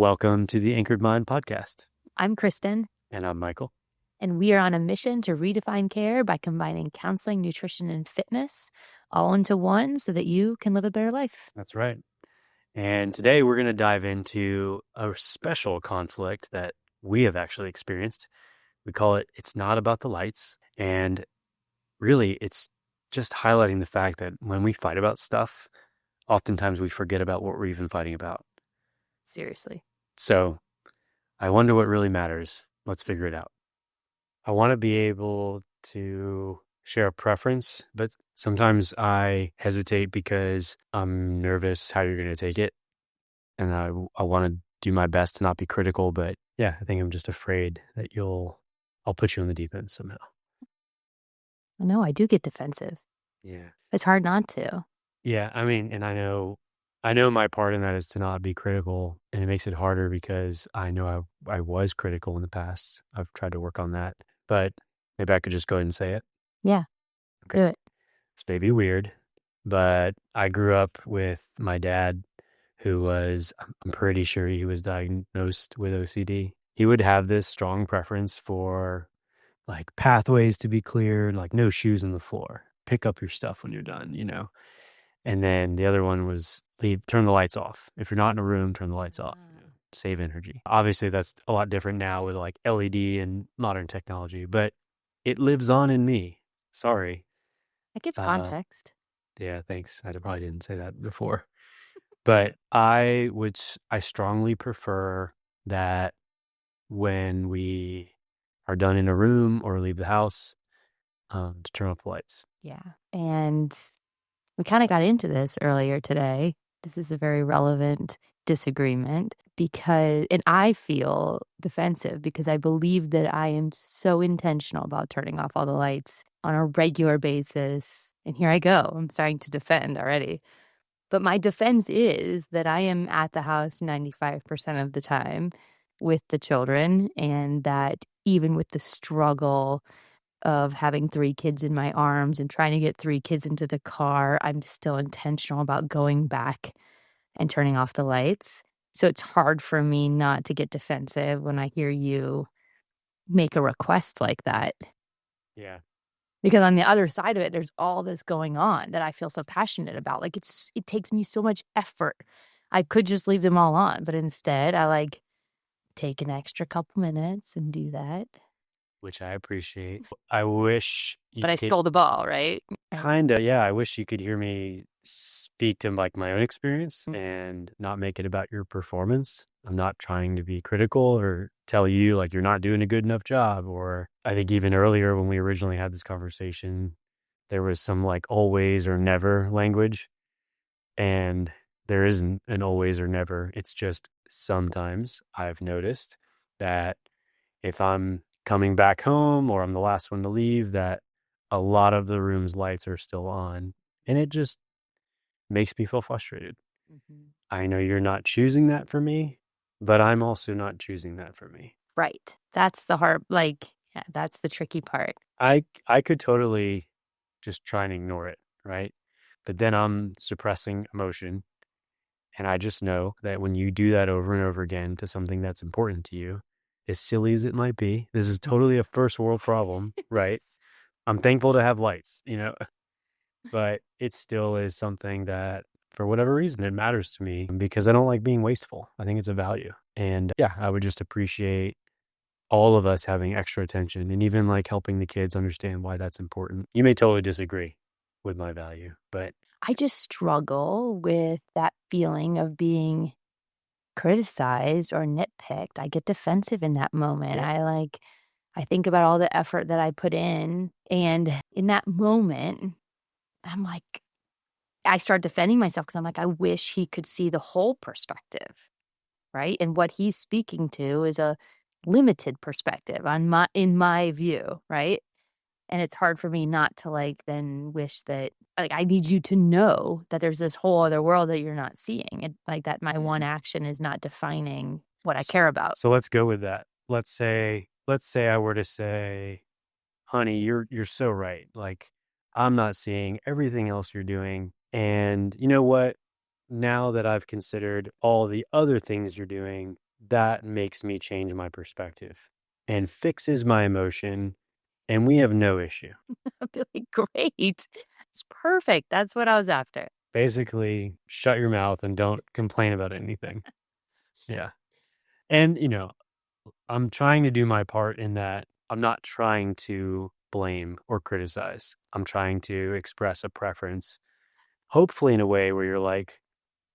Welcome to the Anchored Mind podcast. I'm Kristen, And I'm Michael. and we are on a mission to redefine care by combining counseling, nutrition, and fitness all into one so that you can live a better life. That's right. And today we're going to dive into a special conflict that we have actually experienced. We call it It's Not About the Lights. And really, it's just highlighting the fact that when we fight about stuff, oftentimes we forget about what we're even fighting about. Seriously. So I wonder what really matters. Let's figure it out. I want to be able to share a preference, but sometimes I hesitate because I'm nervous how you're going to take it. And I want to do my best to not be critical, but yeah, I think I'm just afraid that I'll put you on the deep end somehow. I know I do get defensive. Yeah. It's hard not to. Yeah. I mean, and I know my part in that is to not be critical, and it makes it harder because I know I was critical in the past. I've tried to work on that, but maybe I could just go ahead and say it. Yeah. Okay. Do it. This may be weird, but I grew up with my dad who was, I'm pretty sure he was diagnosed with OCD. He would have this strong preference for like pathways to be cleared, like no shoes on the floor, pick up your stuff when you're done, And then the other one was turn the lights off. If you're not in a room, turn the lights off. Save energy. Obviously, that's a lot different now with like LED and modern technology, but it lives on in me. Sorry. It gives context. Yeah, thanks. I probably didn't say that before. But I strongly prefer that when we are done in a room or leave the house, to turn off the lights. Yeah. And we kind of got into this earlier today. This is a very relevant disagreement and I feel defensive because I believe that I am so intentional about turning off all the lights on a regular basis. And here I go. I'm starting to defend already. But my defense is that I am at the house 95% of the time with the children, and that even with the struggle of having 3 kids in my arms and trying to get 3 kids into the car, I'm still intentional about going back and turning off the lights. So it's hard for me not to get defensive when I hear you make a request like that. Yeah. Because on the other side of it, there's all this going on that I feel so passionate about. Like it takes me so much effort. I could just leave them all on, but instead I take an extra couple minutes and do that. Which I appreciate. I wish But I stole the ball, right? Kinda, yeah. I wish you could hear me speak to like my own experience and not make it about your performance. I'm not trying to be critical or tell you like you're not doing a good enough job. Or I think even earlier when we originally had this conversation, there was some like always or never language. And there isn't an always or never. It's just sometimes I've noticed that if I'm coming back home or I'm the last one to leave, that a lot of the room's lights are still on. And it just makes me feel frustrated. Mm-hmm. I know you're not choosing that for me, but I'm also not choosing that for me. Right. That's the hard, that's the tricky part. I could totally just try and ignore it, right? But then I'm suppressing emotion. And I just know that when you do that over and over again to something that's important to you, as silly as it might be, this is totally a first world problem, right? I'm thankful to have lights, but it still is something that for whatever reason, it matters to me because I don't like being wasteful. I think it's a value. And yeah, I would just appreciate all of us having extra attention and even like helping the kids understand why that's important. You may totally disagree with my value, but I just struggle with that feeling of being criticized or nitpicked. I get defensive in that moment. yeah. I think about all the effort that I put in, and in that moment, I start defending myself because I'm like, I wish he could see the whole perspective, right? And what he's speaking to is a limited perspective in my view, right? And it's hard for me not to then wish that I need you to know that there's this whole other world that you're not seeing. And that my one action is not defining what I care about. So let's go with that. Let's say I were to say, honey, you're so right. Like I'm not seeing everything else you're doing. And you know what? Now that I've considered all the other things you're doing, that makes me change my perspective and fixes my emotion, and we have no issue. I'd be like, "Great. It's perfect. That's what I was after." Basically, shut your mouth and don't complain about anything. Yeah. And, I'm trying to do my part in that I'm not trying to blame or criticize. I'm trying to express a preference, hopefully in a way where you're like,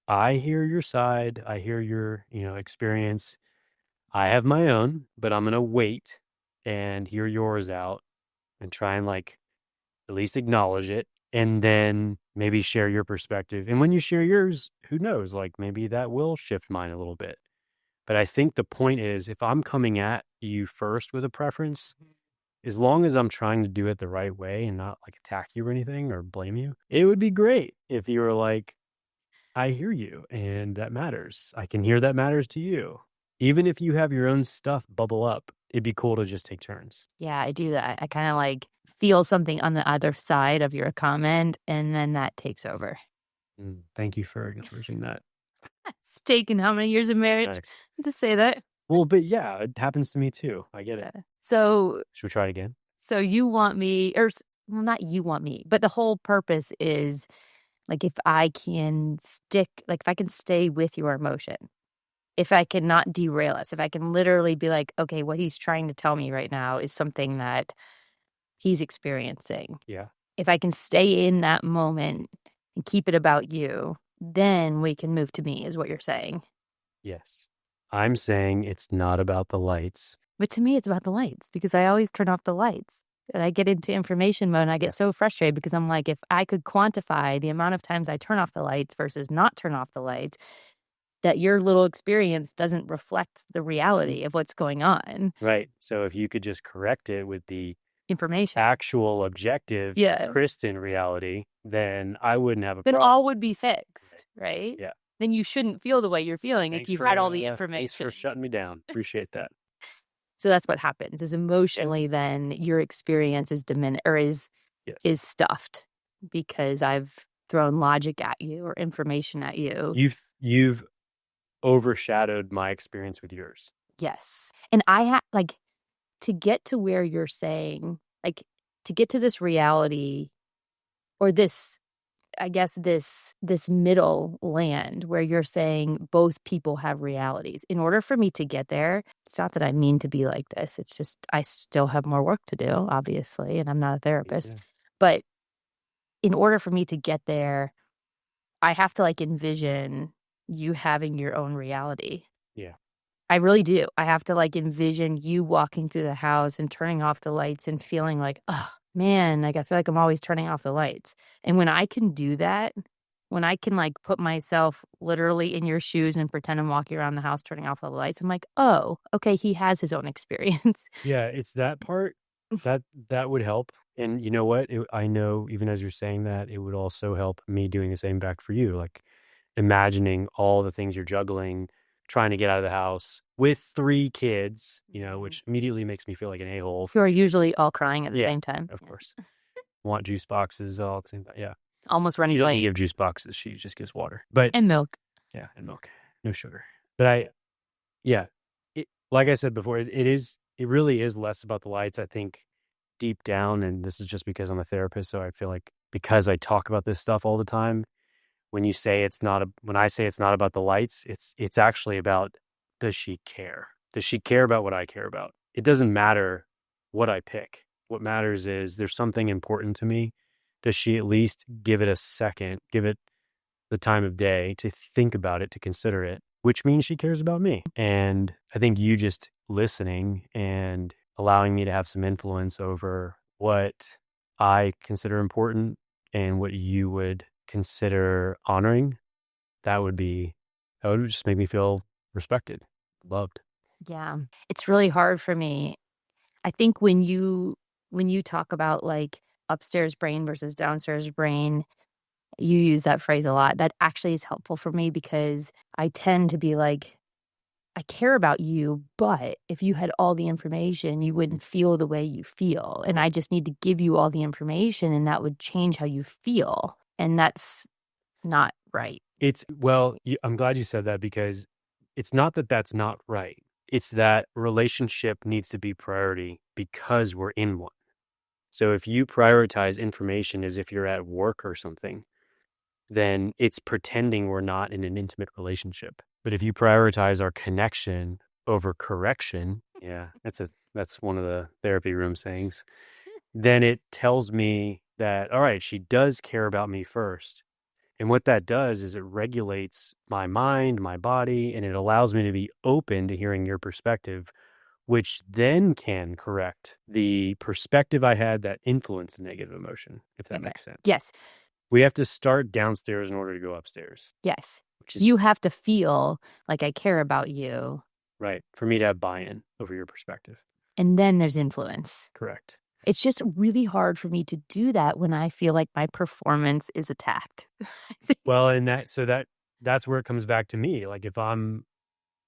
I hear your side. I hear your, experience. I have my own, but I'm going to wait and hear yours out and try and like at least acknowledge it and then maybe share your perspective. And when you share yours, who knows? Like maybe that will shift mine a little bit. But I think the point is if I'm coming at you first with a preference, as long as I'm trying to do it the right way and not like attack you or anything or blame you, it would be great if you were like, I hear you and that matters. I can hear that matters to you. Even if you have your own stuff bubble up, it'd be cool to just take turns. Yeah, I do that. I kinda, like, feel something on the other side of your comment, and then that takes over. Thank you for acknowledging that. It's taken how many years of marriage Nice. to say that? Well, but yeah, it happens to me too. I get it. So Should we try it again? so you want me or well, not you want me, but the whole purpose is, like, if I can if I can stay with your emotion, if I can not derail us, if I can literally be like, "Okay, what he's trying to tell me right now is something that he's experiencing." Yeah. If I can stay in that moment and keep it about you, then we can move to me is what you're saying. Yes. I'm saying it's not about the lights. But to me, it's about the lights because I always turn off the lights. And I get into information mode and I Yeah. get so frustrated because I'm like, if I could quantify the amount of times I turn off the lights versus not turn off the lights, that your little experience doesn't reflect the reality of what's going on. Right. So if you could just correct it with the Information. actual objective Yeah. Kristen reality, then I wouldn't have a Then problem. all would be fixed, right? Yeah. Then you shouldn't feel the way you're feeling if you've had all the information. Thanks for shutting me down. Appreciate that. So that's what happens is emotionally then your experience is diminished or is Yes. stuffed because I've thrown logic at you or information at you. You've overshadowed my experience with yours. Yes. And like to get to where you're saying, like to get to this reality or this I guess this middle land where you're saying both people have realities. In order for me to get there, it's not that I mean to be like this. It's just I still have more work to do, obviously, and I'm not a therapist. Yeah. But in order for me to get there, I have to like envision you having your own reality. Yeah. I really do. I have to like envision you walking through the house and turning off the lights and feeling like, oh man, like I feel like I'm always turning off the lights. And when I can do that, when I can like put myself literally in your shoes and pretend I'm walking around the house turning off all the lights, I'm like, oh, okay, he has his own experience. Yeah, it's that part that would help. And you know what? I know even as you're saying that, it would also help me doing the same back for you. Like imagining all the things you're juggling, trying to get out of the house with 3 kids, which immediately makes me feel like an a-hole. Who are usually all crying at the Yeah, same time. of Yeah. course. Want juice boxes all at the same time. Yeah. Almost She running doesn't late. give juice boxes. She just gives water. But And milk. yeah, and milk. No sugar. But yeah, like I said before, it really is less about the lights. I think deep down, and this is just because I'm a therapist, so I feel like because I talk about this stuff all the time, when I say it's not about the lights, it's actually about, does she care? Does she care about what I care about? It doesn't matter what I pick. What matters is there's something important to me. Does she at least give it a second, give it the time of day to think about it, to consider it, which means she cares about me. And I think you just listening and allowing me to have some influence over what I consider important and what you would consider honoring, that would just make me feel respected, loved. Yeah. It's really hard for me. I think when you talk about like upstairs brain versus downstairs brain, you use that phrase a lot. That actually is helpful for me because I tend to be like, I care about you, but if you had all the information, you wouldn't feel the way you feel. And I just need to give you all the information and that would change how you feel. And that's not right. I'm glad you said that because it's not that that's not right. It's that relationship needs to be priority because we're in one. So if you prioritize information as if you're at work or something, then it's pretending we're not in an intimate relationship. But if you prioritize our connection over correction, yeah, that's one of the therapy room sayings, then it tells me that, all right, she does care about me first. And what that does is it regulates my mind, my body, and it allows me to be open to hearing your perspective, which then can correct the perspective I had that influenced the negative emotion, if that Okay. makes sense. Yes. We have to start downstairs in order to go upstairs, Yes. which is You have to feel like I care about you. right for me to have buy-in over your perspective. And then there's influence. Correct. It's just really hard for me to do that when I feel like my performance is attacked. Well, and that's where it comes back to me. Like if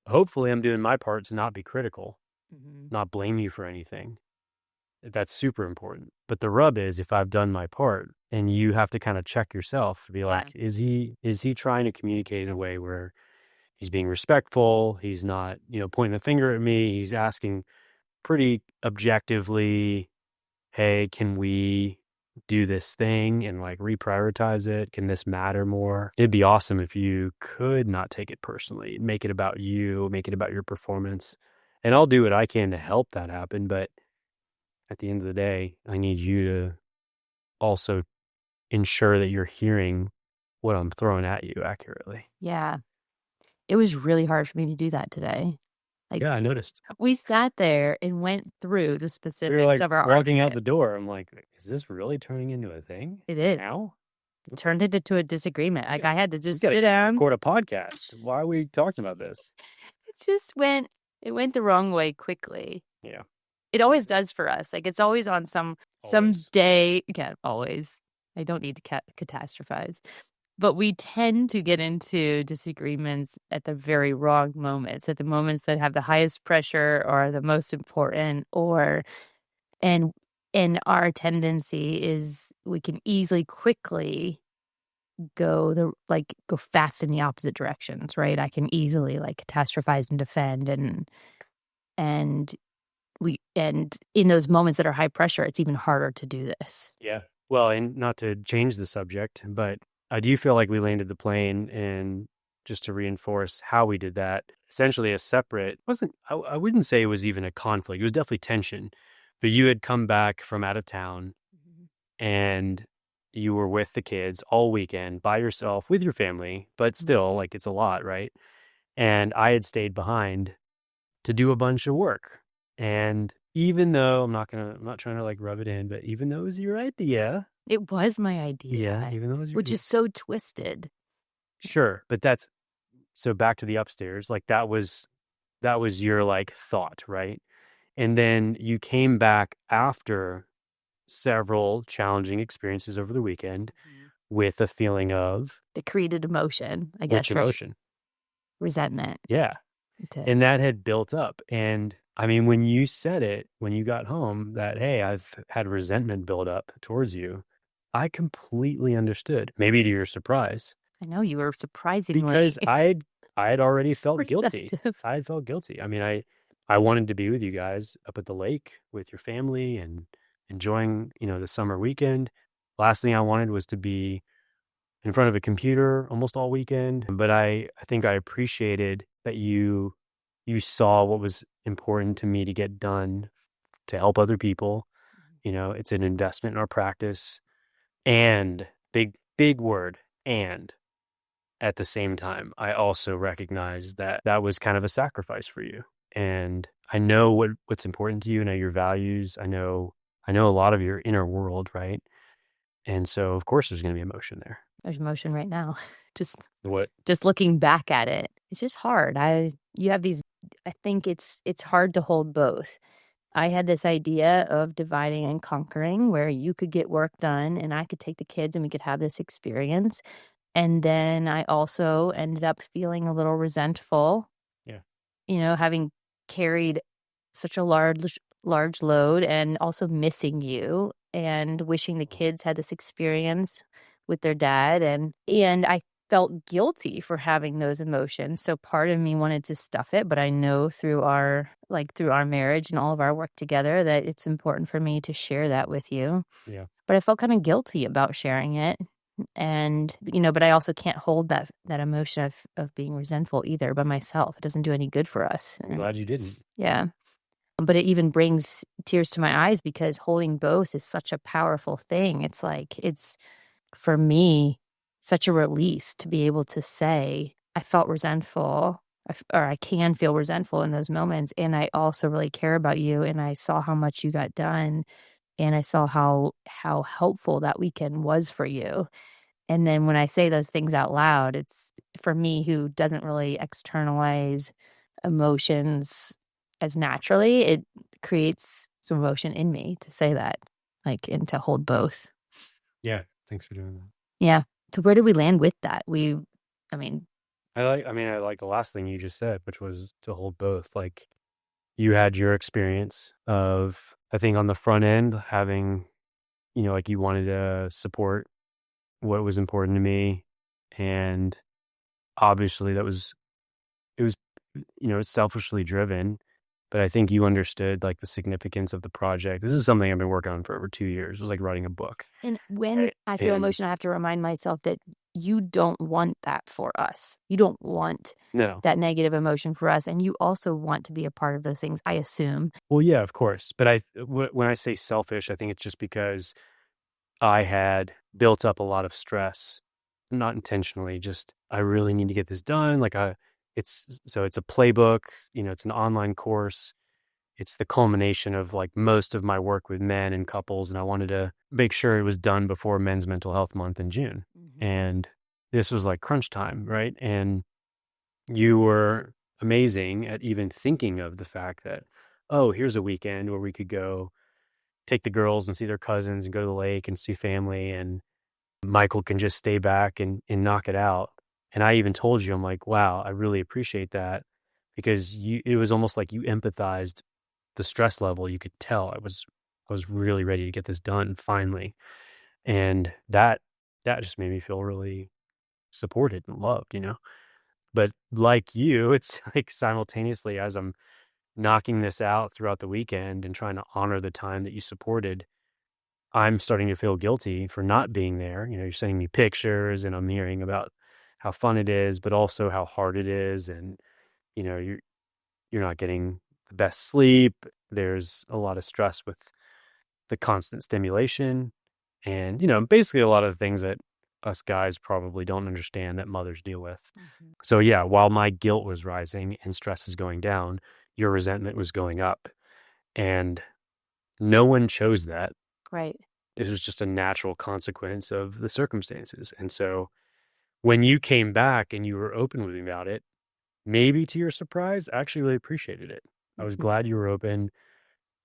hopefully I'm doing my part to not be critical, Mhm. not blame you for anything. That's super important. But the rub is if I've done my part and you have to kind of check yourself to be Yeah. like, is he trying to communicate in a way where he's being respectful? He's not, pointing the finger at me. He's asking pretty objectively, hey, can we do this thing and like reprioritize it? Can this matter more? It'd be awesome if you could not take it personally, make it about you, make it about your performance. And I'll do what I can to help that happen. But at the end of the day, I need you to also ensure that you're hearing what I'm throwing at you accurately. Yeah. It was really hard for me to do that today. Like, Yeah, I noticed. we sat there and went through the We were specifics like of our walking out argument. the door. I'm like, is this really turning into a thing It is. now? It turned into a disagreement. Like, I had to We just got to sit down. record a podcast. Why are we talking about this? It just went the wrong way quickly. Yeah, It always does for us. Like, it's always on some always. day. Yeah, always. I don't need to catastrophize. But we tend to get into disagreements at the very wrong moments, at the moments that have the highest pressure or are the most important, and our tendency is we can easily quickly go fast in the opposite directions, right? I can easily like catastrophize and defend and and in those moments that are high pressure, it's even harder to do this. Yeah. Well, and not to change the subject, but I do feel like we landed the plane, and just to reinforce how we did that, essentially a separate, wasn't, I wouldn't say it was even a conflict. It was definitely tension, but you had come back from out of town Mhm. and you were with the kids all weekend by yourself with your family, but Mhm. still, like, it's a lot, right? And I had stayed behind to do a bunch of work. And even though I'm not trying to like rub it in, but even though it was your idea, It was my yeah, idea, even though it was which is so twisted. sure, but that's so back to the upstairs, like that was your like thought, right? And then you came back after several challenging experiences over the weekend Mhm. with a feeling of The created emotion, I which guess, right? emotion? Resentment. Yeah. To And that had built up. And I mean, when you said it, when you got home, that, hey, I've had resentment build up towards you, I completely understood, maybe to your surprise, I know you were surprisingly because I had already felt guilty. receptive. I had felt guilty. I mean, I wanted to be with you guys up at the lake with your family and enjoying, the summer weekend. Last thing I wanted was to be in front of a computer almost all weekend. But I think I appreciated that you saw what was important to me to get done to help other people. It's an investment in our practice, and big word, and at the same time, I also recognize that that was kind of a sacrifice for you. And I know what's important to you. I know your values. I know a lot of your inner world, right? And so of course there's going to be emotion there. There's emotion right now. Just What? just looking back at it, it's just hard. You have these I think it's hard to hold both. I had this idea of dividing and conquering where you could get work done and I could take the kids and we could have this experience. And then I also ended up feeling a little resentful, Yeah. having carried such a large load and also missing you and wishing the kids had this experience with their dad and felt guilty for having those emotions. So part of me wanted to stuff it, but I know through our marriage and all of our work together that it's important for me to share that with you. Yeah. But I felt kind of guilty about sharing it. And, but I also can't hold that emotion of being resentful either by myself. It doesn't do any good for us. I'm glad you didn't. Yeah. But it even brings tears to my eyes because holding both is such a powerful thing. It's like, it's for me such a release to be able to say, I felt resentful or I can feel resentful in those moments. And I also really care about you. And I saw how much you got done. And I saw how helpful that weekend was for you. And then when I say those things out loud, it's for me who doesn't really externalize emotions as naturally, it creates some emotion in me to say that, like, and to hold both. Yeah. Thanks for doing that. Yeah. So where did we land with that? I mean, I like the last thing you just said, which was to hold both. Like, you had your experience of, I think on the front end, having, like you wanted to support what was important to me. And obviously it was, it's selfishly driven, but I think you understood like the significance of the project. This is something I've been working on for over 2 years. It was like writing a book. and when Right. I feel And emotion, I have to remind myself that you don't want that for us. You don't want no, that negative emotion for us. And you also want to be a part of those things, I assume. well, yeah, of course. But when I say selfish, I think it's just because I had built up a lot of stress, not intentionally, just I really need to get this done. It's a playbook, it's an online course. It's the culmination of like most of my work with men and couples. And I wanted to make sure it was done before Men's Mental Health Month in June. Mhm. And this was like crunch time, right? And you were amazing at even thinking of the fact that, oh, here's a weekend where we could go take the girls and see their cousins and go to the lake and see family. And Michael can just stay back and knock it out. And I even told you, I'm like, wow, I really appreciate that because it was almost like you empathized the stress level. You could tell I was really ready to get this done finally. And that just made me feel really supported and loved. But like you, it's like simultaneously as I'm knocking this out throughout the weekend and trying to honor the time that you supported, I'm starting to feel guilty for not being there. You're sending me pictures and I'm hearing about how fun it is, but also how hard it is. And, you know, you're, you're not getting the best sleep. There's a lot of stress with the constant stimulation and, basically a lot of things that us guys probably don't understand that mothers deal with. Mhm. So yeah, while my guilt was rising and stress is going down, your resentment was going up. And no one chose that. Right. It was just a natural consequence of the circumstances. And so when you came back and you were open with me about it, maybe to your surprise, I actually really appreciated it. I was Mhm. glad you were open.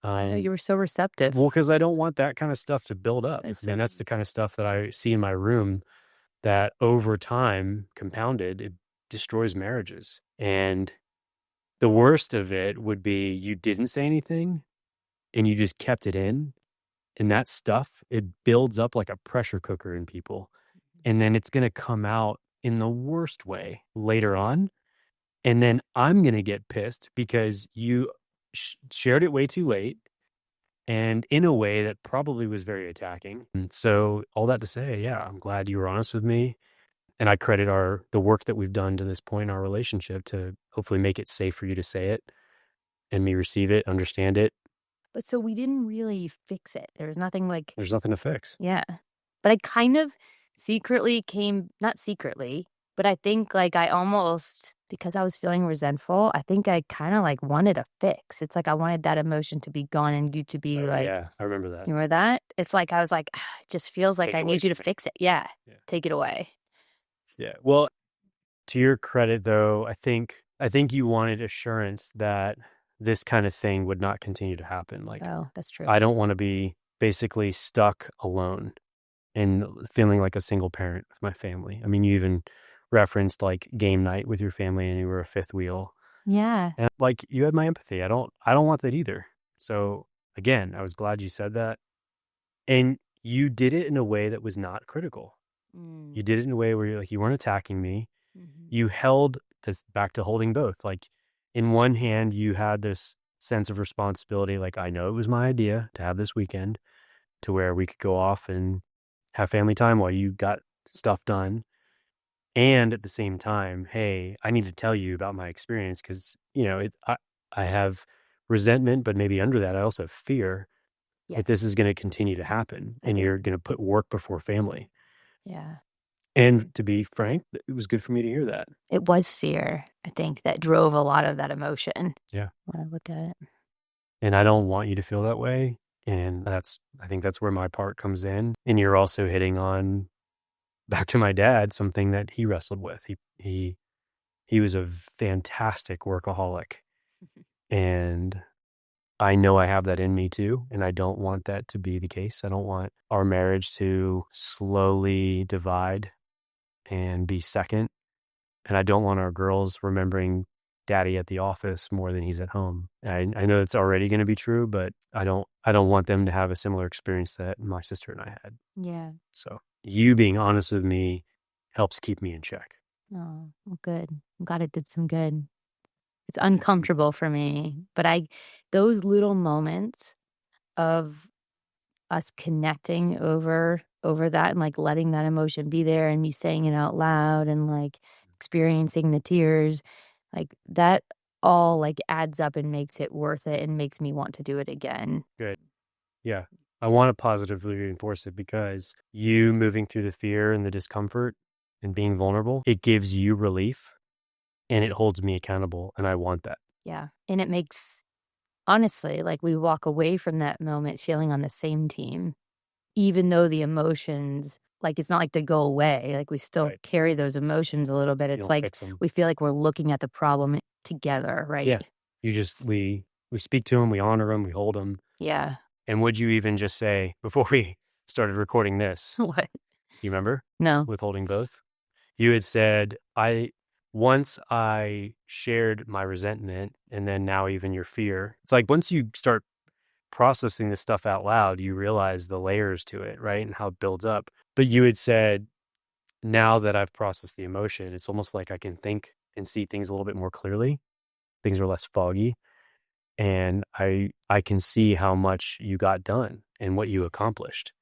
I know Um, you were so receptive. well, because I don't want that kind of stuff to build up. It's I so mean, that's the kind of stuff that I see in my room that over time, compounded, it destroys marriages. And the worst of it would be you didn't say anything and you just kept it in. And that stuff, it builds up like a pressure cooker in people. And then it's going to come out in the worst way later on. And then I'm going to get pissed because you shared it way too late and in a way that probably was very attacking. And so all that to say, yeah, I'm glad you were honest with me. And I credit the work that we've done to this point in our relationship to hopefully make it safe for you to say it and me receive it, understand it. But so we didn't really fix it. There was nothing like There's nothing to fix. yeah. But I kind of secretly came not secretly, but I think, like, I almost because I was feeling resentful, I think I kinda, like, wanted a fix. It's like I wanted that emotion to be gone and you to be Oh like yeah, I remember that. you remember that? It's like I was like, "Ah, "It just feels like Take I it away need you to from me. fix it." Yeah. Yeah. Take it away. Yeah. Well, to your credit though, I think you wanted assurance that this kind of thing would not continue to happen. Like Oh, that's true. I don't want to be basically stuck alone and feeling like a single parent with my family. I mean, you even referenced like game night with your family and you were a fifth wheel. Yeah. And like you had my empathy. I don't want that either. So again, I was glad you said that. And you did it in a way that was not critical. Mm. You did it in a way where you're like, you weren't attacking me. Mhm. You held this back to holding both. Like in one hand, you had this sense of responsibility. Like, I know it was my idea to have this weekend to where we could go off and have family time while you got stuff done. And at the same time, hey, I need to tell you about my experience because, I have resentment, but maybe under that, I also have fear that this Yes, is going to continue to happen I and do. you're going to put work before family. Yeah. And to be frank, it was good for me to hear that. It was fear, I think, that drove a lot of that emotion Yeah. when I look at it. And I don't want you to feel that way. And I think that's where my part comes in. And you're also hitting on back to my dad, something that he wrestled with. He was a fantastic workaholic. And I know I have that in me too. And I don't want that to be the case. I don't want our marriage to slowly divide and be second. And I don't want our girls remembering daddy at the office more than he's at home. I know it's already going to be true, but I don't want them to have a similar experience that my sister and I had. Yeah. So you being honest with me helps keep me in check. Oh, well, good. I'm glad it did some good. It's Yes. uncomfortable for me, but those little moments of us connecting over that and, like, letting that emotion be there and me saying it out loud and, like, experiencing the tears, like, that all, like, adds up and makes it worth it and makes me want to do it again. Good. Yeah. I want to positively reinforce it because you moving through the fear and the discomfort and being vulnerable, it gives you relief and it holds me accountable. And I want that. Yeah, and it makes honestly, like, we walk away from that moment feeling on the same team, even though the emotions like, it's not like they go away, like, we still Right. carry those emotions a little bit. You It's don't like fix them. we feel like we're looking at the problem together, right? Yeah. You just, we speak to them, we honor them, we hold them. Yeah. And would you even just say before we started recording this, What? you remember No. withholding both? You had said, once I shared my resentment and then now even your fear, it's like once you start processing this stuff out loud, you realize the layers to it, right? And how it builds up. But you had said, now that I've processed the emotion, it's almost like I can think and see things a little bit more clearly. Things are less foggy. And I can see how much you got done and what you accomplished.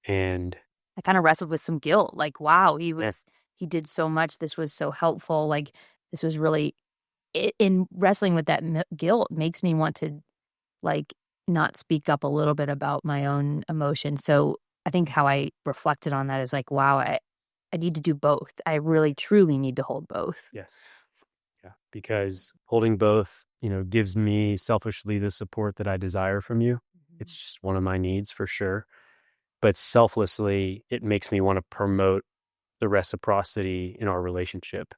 And I kinda wrestled with some guilt, like, wow, yeah, he did so much, this was so helpful, like, this was really in wrestling with that guilt makes me want to, like, not speak up a little bit about my own emotions, so I think how I reflected on that is like, wow, I need to do both. I really truly need to hold both. yes. Yeah. Because holding both, gives me selfishly the support that I desire from you. It's Mhm. just one of my needs for sure. But selflessly, it makes me want to promote the reciprocity in our relationship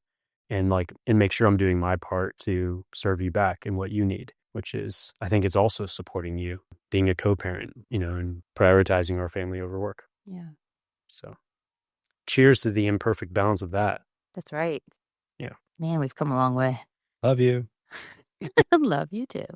and make sure I'm doing my part to serve you back in what you need, which is, I think it's also supporting you, being a co-parent, and prioritizing our family over work. Yeah, So cheers to the imperfect balance of that. that's right. Yeah. Man, we've come a long way. Love you. Love you too.